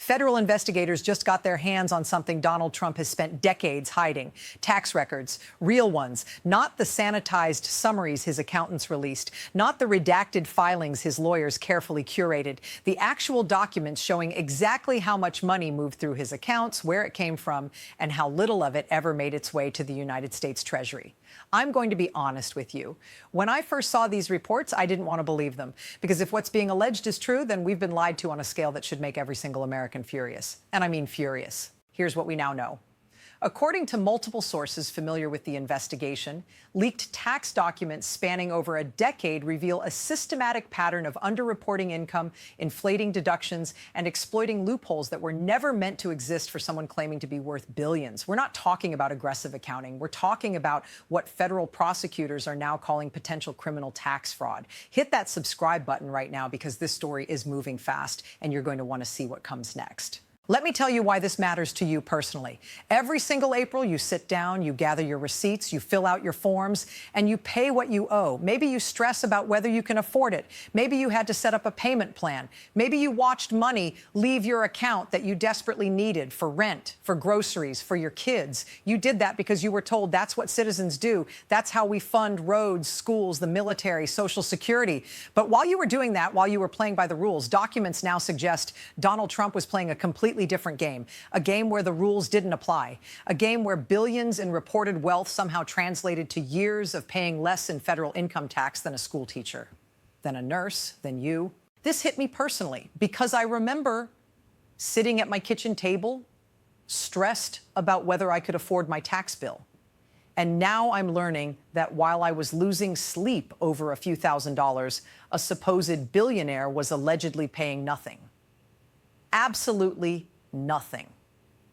Federal investigators just got their hands on something Donald Trump has spent decades hiding. Tax records, real ones, not the sanitized summaries his accountants released, not the redacted filings his lawyers carefully curated, the actual documents showing exactly how much money moved through his accounts, where it came from, and how little of it ever made its way to the United States Treasury. I'm going to be honest with you. When I first saw these reports, I didn't want to believe them, because if what's being alleged is true, then we've been lied to on a scale that should make every single American furious. And I mean furious. Here's what we now know. According to multiple sources familiar with the investigation, leaked tax documents spanning over a decade reveal a systematic pattern of underreporting income, inflating deductions, and exploiting loopholes that were never meant to exist for someone claiming to be worth billions. We're not talking about aggressive accounting. We're talking about what federal prosecutors are now calling potential criminal tax fraud. Hit that subscribe button right now, because this story is moving fast, and you're going to want to see what comes next. Let me tell you why this matters to you personally. Every single April, you sit down, you gather your receipts, you fill out your forms, and you pay what you owe. Maybe you stress about whether you can afford it. Maybe you had to set up a payment plan. Maybe you watched money leave your account that you desperately needed for rent, for groceries, for your kids. You did that because you were told that's what citizens do. That's how we fund roads, schools, the military, Social Security. But while you were doing that, while you were playing by the rules, documents now suggest Donald Trump was playing a completely different game, a game where the rules didn't apply, a game where billions in reported wealth somehow translated to years of paying less in federal income tax than a school teacher, than a nurse, than you. This hit me personally because I remember sitting at my kitchen table, stressed about whether I could afford my tax bill. And now I'm learning that while I was losing sleep over a few $1,000s, a supposed billionaire was allegedly paying nothing. Absolutely nothing.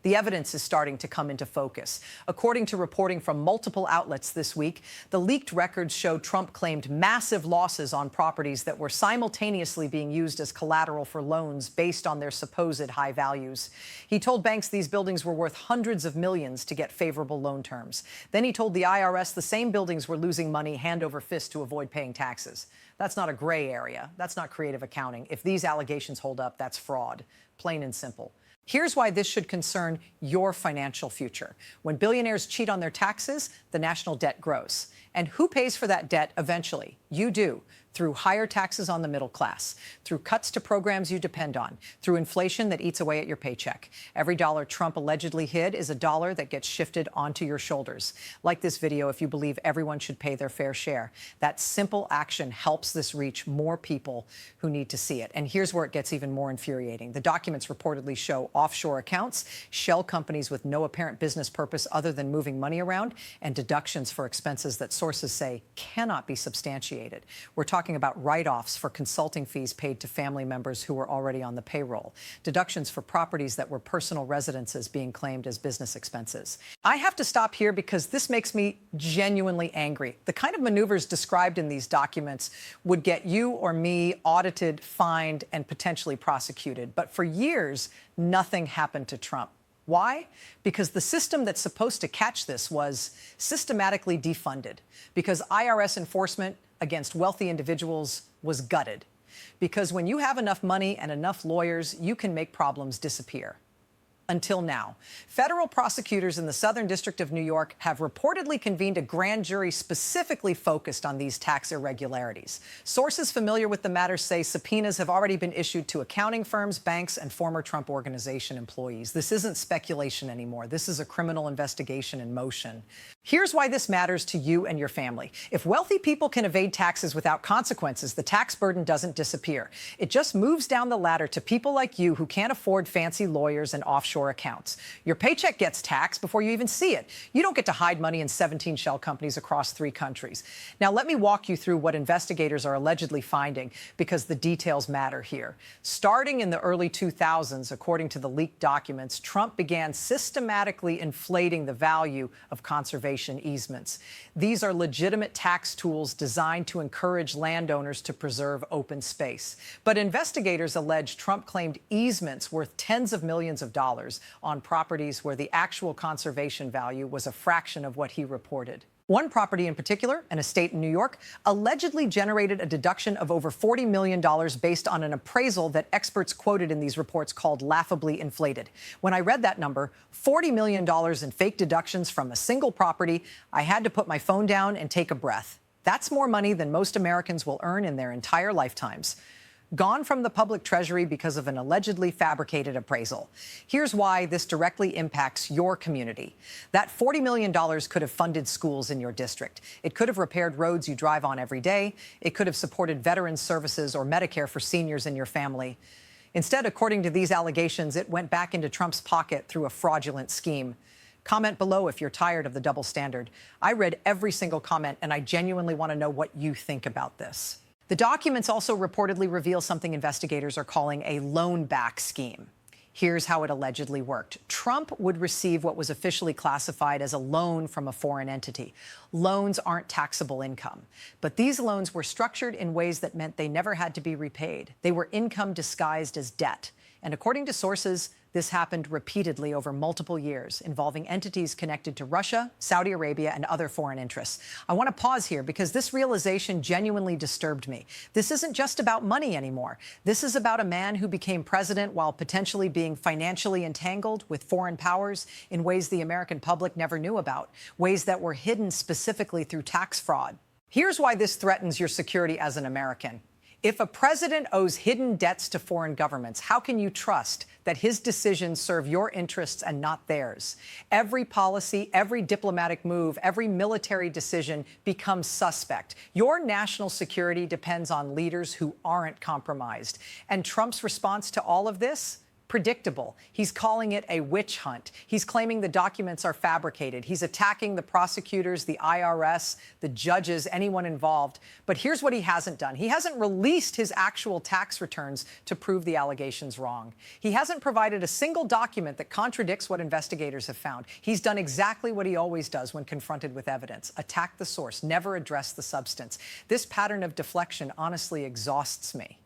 The evidence is starting to come into focus. According to reporting from multiple outlets this week, the leaked records show Trump claimed massive losses on properties that were simultaneously being used as collateral for loans based on their supposed high values. He told banks these buildings were worth hundreds of millions to get favorable loan terms. Then he told the IRS the same buildings were losing money hand over fist to avoid paying taxes. That's not a gray area. That's not creative accounting. If these allegations hold up, that's fraud. Plain and simple. Here's why this should concern your financial future. When billionaires cheat on their taxes, the national debt grows. And who pays for that debt eventually? You do, through higher taxes on the middle class, through cuts to programs you depend on, through inflation that eats away at your paycheck. Every dollar Trump allegedly hid is a dollar that gets shifted onto your shoulders. Like this video if you believe everyone should pay their fair share. That simple action helps this reach more people who need to see it. And here's where it gets even more infuriating. The documents reportedly show offshore accounts, shell companies with no apparent business purpose other than moving money around, and deductions for expenses that sources say cannot be substantiated. We're talking about write-offs for consulting fees paid to family members who were already on the payroll, deductions for properties that were personal residences being claimed as business expenses. I have to stop here because this makes me genuinely angry. The kind of maneuvers described in these documents would get you or me audited, fined, and potentially prosecuted. But for years, nothing happened to Trump. Why? Because the system that's supposed to catch this was systematically defunded. Because IRS enforcement against wealthy individuals was gutted. Because when you have enough money and enough lawyers, you can make problems disappear. Until now, federal prosecutors in the Southern District of New York have reportedly convened a grand jury specifically focused on these tax irregularities. Sources familiar with the matter say subpoenas have already been issued to accounting firms, banks, and former Trump Organization employees. This isn't speculation anymore. This is a criminal investigation in motion. Here's why this matters to you and your family. If wealthy people can evade taxes without consequences, the tax burden doesn't disappear. It just moves down the ladder to people like you who can't afford fancy lawyers and offshore accounts. Your paycheck gets taxed before you even see it. You don't get to hide money in 17 shell companies across 3 countries. Now, let me walk you through what investigators are allegedly finding, because the details matter here. Starting in the early 2000s, according to the leaked documents, Trump began systematically inflating the value of conservation easements. These are legitimate tax tools designed to encourage landowners to preserve open space. But investigators allege Trump claimed easements worth tens of millions of dollars on properties where the actual conservation value was a fraction of what he reported. One property in particular, an estate in New York, allegedly generated a deduction of over $40 million based on an appraisal that experts quoted in these reports called laughably inflated. When I read that number, $40 million in fake deductions from a single property, I had to put my phone down and take a breath. That's more money than most Americans will earn in their entire lifetimes. Gone from the public treasury because of an allegedly fabricated appraisal. Here's why this directly impacts your community. That $40 million could have funded schools in your district. It could have repaired roads you drive on every day. It could have supported veterans services or Medicare for seniors in your family. Instead, according to these allegations, it went back into Trump's pocket through a fraudulent scheme. Comment below if you're tired of the double standard. I read every single comment, and I genuinely want to know what you think about this. The documents also reportedly reveal something investigators are calling a loan-back scheme. Here's how it allegedly worked. Trump would receive what was officially classified as a loan from a foreign entity. Loans aren't taxable income, but these loans were structured in ways that meant they never had to be repaid. They were income disguised as debt. And according to sources, this happened repeatedly over multiple years, involving entities connected to Russia, Saudi Arabia, and other foreign interests. I want to pause here because this realization genuinely disturbed me. This isn't just about money anymore. This is about a man who became president while potentially being financially entangled with foreign powers in ways the American public never knew about, ways that were hidden specifically through tax fraud. Here's why this threatens your security as an American. If a president owes hidden debts to foreign governments, how can you trust that his decisions serve your interests and not theirs? Every policy, every diplomatic move, every military decision becomes suspect. Your national security depends on leaders who aren't compromised. And Trump's response to all of this? Predictable. He's calling it a witch hunt. He's claiming the documents are fabricated. He's attacking the prosecutors, the IRS, the judges, anyone involved. But here's what he hasn't done. He hasn't released his actual tax returns to prove the allegations wrong. He hasn't provided a single document that contradicts what investigators have found. He's done exactly what he always does when confronted with evidence: attack the source, never address the substance. This pattern of deflection honestly exhausts me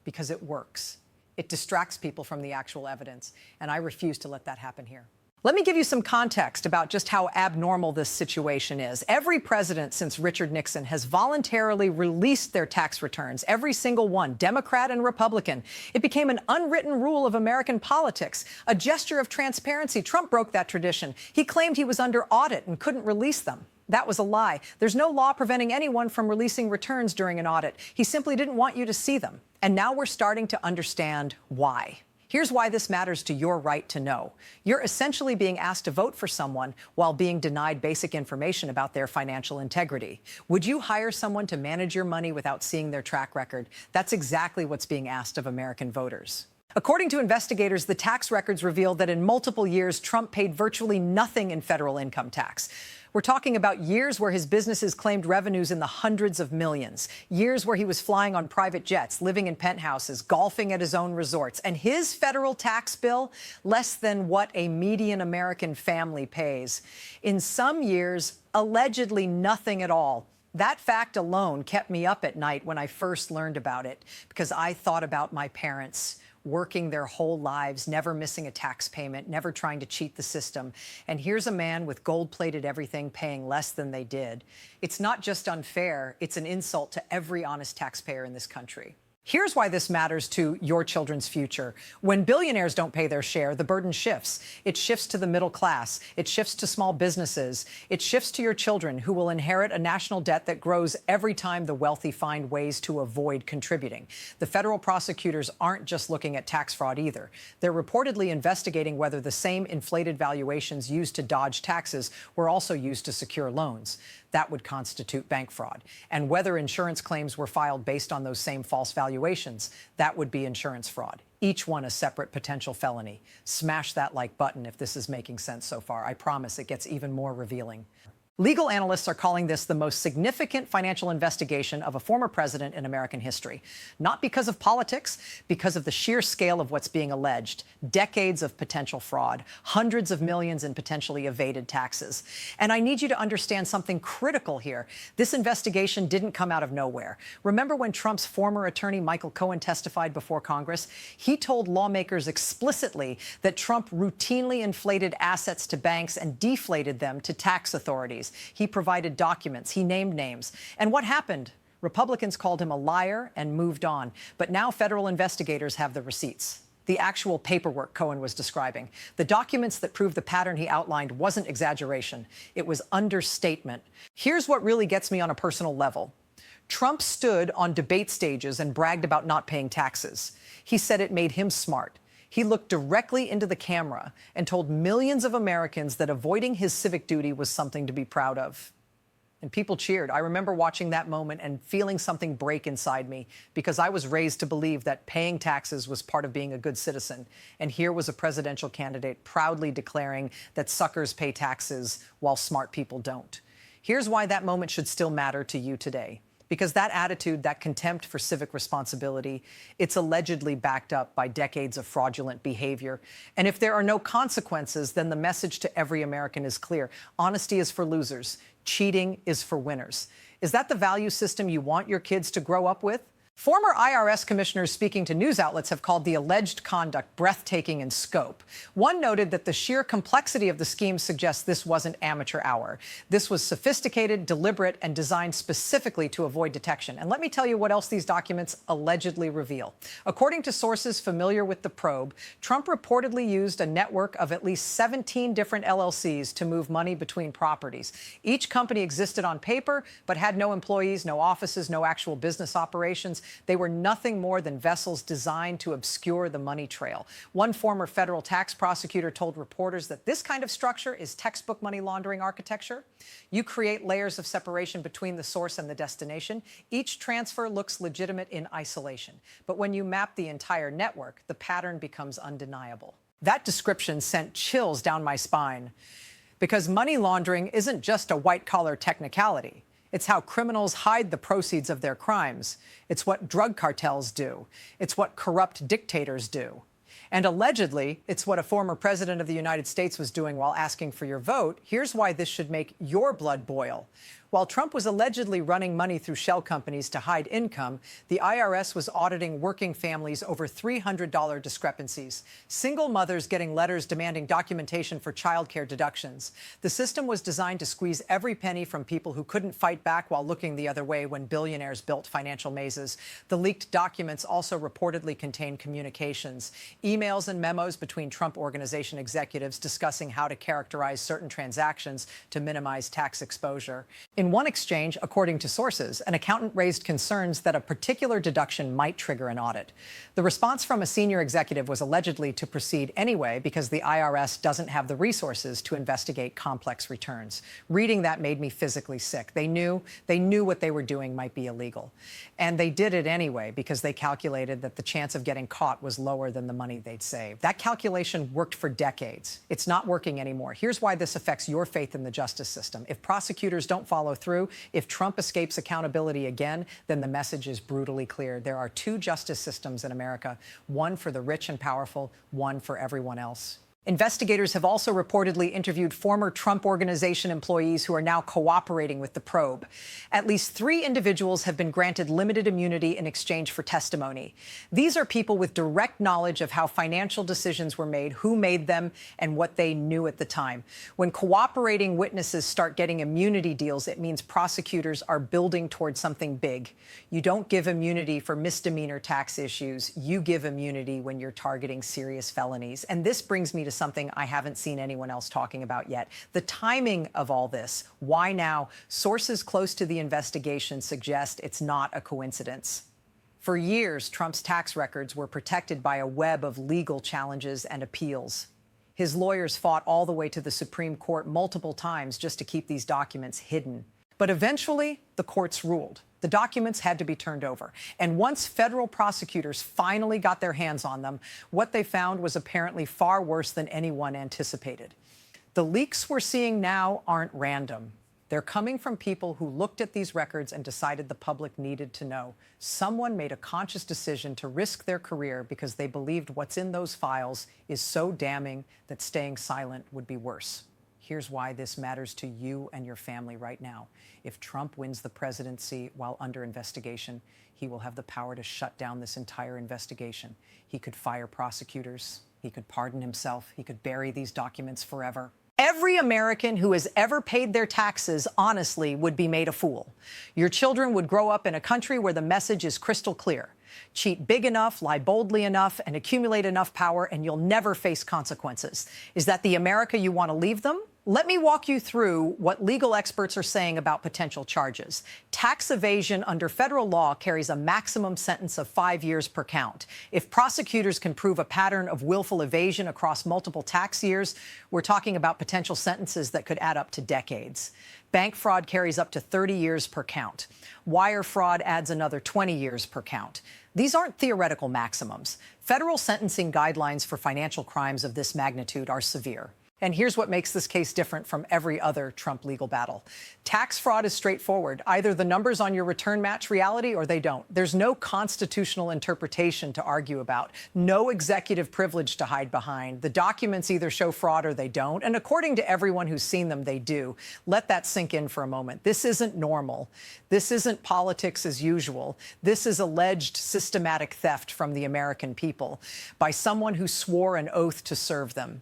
because it works. It distracts people from the actual evidence, and I refuse to let that happen here. Let me give you some context about just how abnormal this situation is. Every president since Richard Nixon has voluntarily released their tax returns, every single one, Democrat and Republican. It became an unwritten rule of American politics, a gesture of transparency. Trump broke that tradition. He claimed he was under audit and couldn't release them. That was a lie. There's no law preventing anyone from releasing returns during an audit. He simply didn't want you to see them. And now we're starting to understand why. Here's why this matters to your right to know. You're essentially being asked to vote for someone while being denied basic information about their financial integrity. Would you hire someone to manage your money without seeing their track record? That's exactly what's being asked of American voters. According to investigators, the tax records reveal that in multiple years, Trump paid virtually nothing in federal income tax. We're talking about years where his businesses claimed revenues in the hundreds of millions, years where he was flying on private jets, living in penthouses, golfing at his own resorts, and his federal tax bill less than what a median American family pays. In some years, allegedly nothing at all. That fact alone kept me up at night when I first learned about it, because I thought about my parents working their whole lives, never missing a tax payment, never trying to cheat the system. And here's a man with gold-plated everything paying less than they did. It's not just unfair, it's an insult to every honest taxpayer in this country. Here's why this matters to your children's future. When billionaires don't pay their share, the burden shifts. It shifts to the middle class. It shifts to small businesses. It shifts to your children, who will inherit a national debt that grows every time the wealthy find ways to avoid contributing. The federal prosecutors aren't just looking at tax fraud either. They're reportedly investigating whether the same inflated valuations used to dodge taxes were also used to secure loans. That would constitute bank fraud. And whether insurance claims were filed based on those same false valuations, that would be insurance fraud. Each one a separate potential felony. Smash that like button if this is making sense so far. I promise it gets even more revealing. Legal analysts are calling this the most significant financial investigation of a former president in American history. Not because of politics, because of the sheer scale of what's being alleged. Decades of potential fraud, hundreds of millions in potentially evaded taxes. And I need you to understand something critical here. This investigation didn't come out of nowhere. Remember when Trump's former attorney, Michael Cohen, testified before Congress? He told lawmakers explicitly that Trump routinely inflated assets to banks and deflated them to tax authorities. summaries. He provided documents. He named names. And what happened? Republicans called him a liar and moved on. But now federal investigators have the receipts. The actual paperwork Cohen was describing. The documents that prove the pattern he outlined wasn't exaggeration. It was understatement. Here's what really gets me on a personal level. Trump stood on debate stages and bragged about not paying taxes. He said it made him smart. He looked directly into the camera and told millions of Americans that avoiding his civic duty was something to be proud of. And people cheered. I remember watching that moment and feeling something break inside me because I was raised to believe that paying taxes was part of being a good citizen. And here was a presidential candidate proudly declaring that suckers pay taxes while smart people don't. Here's why that moment should still matter to you today. Because that attitude, that contempt for civic responsibility, it's allegedly backed up by decades of fraudulent behavior. And if there are no consequences, then the message to every American is clear. Honesty is for losers. Cheating is for winners. Is that the value system you want your kids to grow up with? Former IRS commissioners speaking to news outlets have called the alleged conduct breathtaking in scope. One noted that the sheer complexity of the scheme suggests this wasn't amateur hour. This was sophisticated, deliberate, and designed specifically to avoid detection. And let me tell you what else these documents allegedly reveal. According to sources familiar with the probe, Trump reportedly used a network of at least 17 different LLCs to move money between properties. Each company existed on paper, but had no employees, no offices, no actual business operations. They were nothing more than vessels designed to obscure the money trail. One former federal tax prosecutor told reporters that this kind of structure is textbook money laundering architecture. You create layers of separation between the source and the destination. Each transfer looks legitimate in isolation. But when you map the entire network, the pattern becomes undeniable. That description sent chills down my spine. Because money laundering isn't just a white-collar technicality. It's how criminals hide the proceeds of their crimes. It's what drug cartels do. It's what corrupt dictators do. And allegedly, it's what a former president of the United States was doing while asking for your vote. Here's why this should make your blood boil. While Trump was allegedly running money through shell companies to hide income, the IRS was auditing working families over $300 discrepancies. Single mothers getting letters demanding documentation for childcare deductions. The system was designed to squeeze every penny from people who couldn't fight back while looking the other way when billionaires built financial mazes. The leaked documents also reportedly contain communications, emails and memos between Trump Organization executives discussing how to characterize certain transactions to minimize tax exposure. In one exchange, according to sources, an accountant raised concerns that a particular deduction might trigger an audit. The response from a senior executive was allegedly to proceed anyway because the IRS doesn't have the resources to investigate complex returns. Reading that made me physically sick. They knew what they were doing might be illegal. And they did it anyway because they calculated that the chance of getting caught was lower than the money they'd saved. That calculation worked for decades. It's not working anymore. Here's why this affects your faith in the justice system. If prosecutors don't follow through, if Trump escapes accountability again, then the message is brutally clear. There are two justice systems in America, one for the rich and powerful, one for everyone else. Investigators have also reportedly interviewed former Trump Organization employees who are now cooperating with the probe. At least 3 individuals have been granted limited immunity in exchange for testimony. These are people with direct knowledge of how financial decisions were made, who made them, and what they knew at the time. When cooperating witnesses start getting immunity deals, it means prosecutors are building towards something big. You don't give immunity for misdemeanor tax issues. You give immunity when you're targeting serious felonies. And this brings me to something I haven't seen anyone else talking about yet. The timing of all this. Why now? Sources close to the investigation suggest it's not a coincidence. For years, Trump's tax records were protected by a web of legal challenges and appeals. His lawyers fought all the way to the Supreme Court multiple times just to keep these documents hidden. But eventually, the courts ruled. The documents had to be turned over. And once federal prosecutors finally got their hands on them, what they found was apparently far worse than anyone anticipated. The leaks we're seeing now aren't random. They're coming from people who looked at these records and decided the public needed to know. Someone made a conscious decision to risk their career because they believed what's in those files is so damning that staying silent would be worse. Here's why this matters to you and your family right now. If Trump wins the presidency while under investigation, he will have the power to shut down this entire investigation. He could fire prosecutors. He could pardon himself. He could bury these documents forever. Every American who has ever paid their taxes honestly would be made a fool. Your children would grow up in a country where the message is crystal clear. Cheat big enough, lie boldly enough, and accumulate enough power, and you'll never face consequences. Is that the America you want to leave them? Let me walk you through what legal experts are saying about potential charges. Tax evasion under federal law carries a maximum sentence of 5 years per count. If prosecutors can prove a pattern of willful evasion across multiple tax years, we're talking about potential sentences that could add up to decades. Bank fraud carries up to 30 years per count. Wire fraud adds another 20 years per count. These aren't theoretical maximums. Federal sentencing guidelines for financial crimes of this magnitude are severe. And here's what makes this case different from every other Trump legal battle. Tax fraud is straightforward. Either the numbers on your return match reality or they don't. There's no constitutional interpretation to argue about, no executive privilege to hide behind. The documents either show fraud or they don't. And according to everyone who's seen them, they do. Let that sink in for a moment. This isn't normal. This isn't politics as usual. This is alleged systematic theft from the American people by someone who swore an oath to serve them.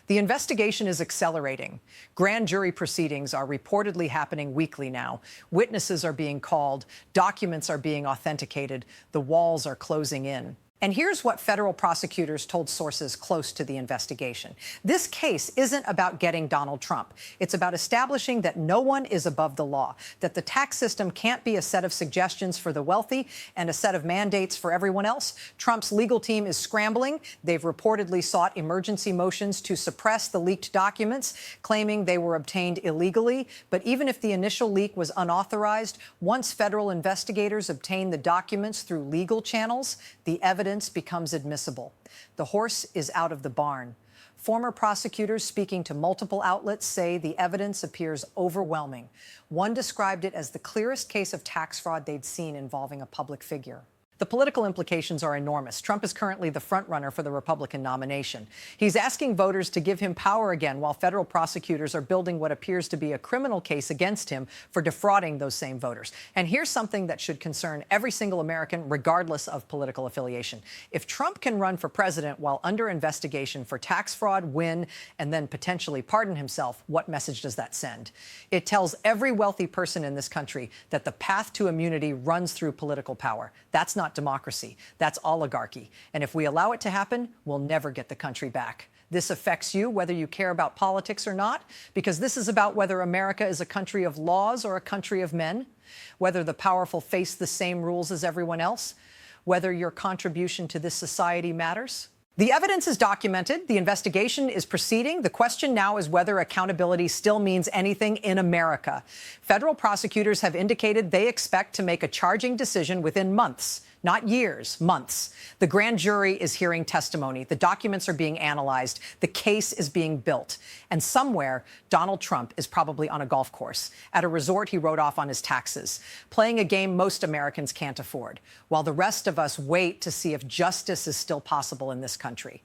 The investigation is accelerating. Grand jury proceedings are reportedly happening weekly now. Witnesses are being called. Documents are being authenticated. The walls are closing in. And here's what federal prosecutors told sources close to the investigation. This case isn't about getting Donald Trump. It's about establishing that no one is above the law, that the tax system can't be a set of suggestions for the wealthy and a set of mandates for everyone else. Trump's legal team is scrambling. They've reportedly sought emergency motions to suppress the leaked documents, claiming they were obtained illegally. But even if the initial leak was unauthorized, once federal investigators obtain the documents through legal channels, the evidence becomes admissible. The horse is out of the barn. Former prosecutors speaking to multiple outlets say the evidence appears overwhelming. One described it as the clearest case of tax fraud they'd seen involving a public figure. The political implications are enormous. Trump is currently the frontrunner for the Republican nomination. He's asking voters to give him power again while federal prosecutors are building what appears to be a criminal case against him for defrauding those same voters. And here's something that should concern every single American, regardless of political affiliation. If Trump can run for president while under investigation for tax fraud, win, and then potentially pardon himself, what message does that send? It tells every wealthy person in this country that the path to immunity runs through political power. That's not democracy. That's oligarchy. And if we allow it to happen, we'll never get the country back. This affects you, whether you care about politics or not, because this is about whether America is a country of laws or a country of men, whether the powerful face the same rules as everyone else, whether your contribution to this society matters. The evidence is documented. The investigation is proceeding. The question now is whether accountability still means anything in America. Federal prosecutors have indicated they expect to make a charging decision within months, not years, months. The grand jury is hearing testimony. The documents are being analyzed. The case is being built. And somewhere, Donald Trump is probably on a golf course, at a resort he wrote off on his taxes, playing a game most Americans can't afford, while the rest of us wait to see if justice is still possible in this country.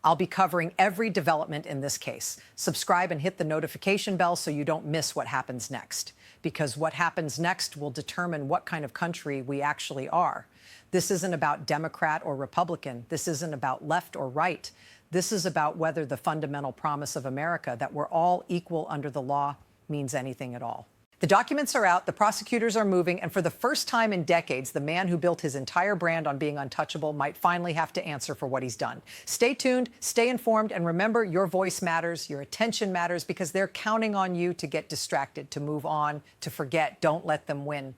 I'll be covering every development in this case. Subscribe and hit the notification bell so you don't miss what happens next. Because what happens next will determine what kind of country we actually are. This isn't about Democrat or Republican. This isn't about left or right. This is about whether the fundamental promise of America, that we're all equal under the law, means anything at all. The documents are out, the prosecutors are moving, and for the first time in decades, the man who built his entire brand on being untouchable might finally have to answer for what he's done. Stay tuned, stay informed, and remember, your voice matters, your attention matters, because they're counting on you to get distracted, to move on, to forget. Don't let them win.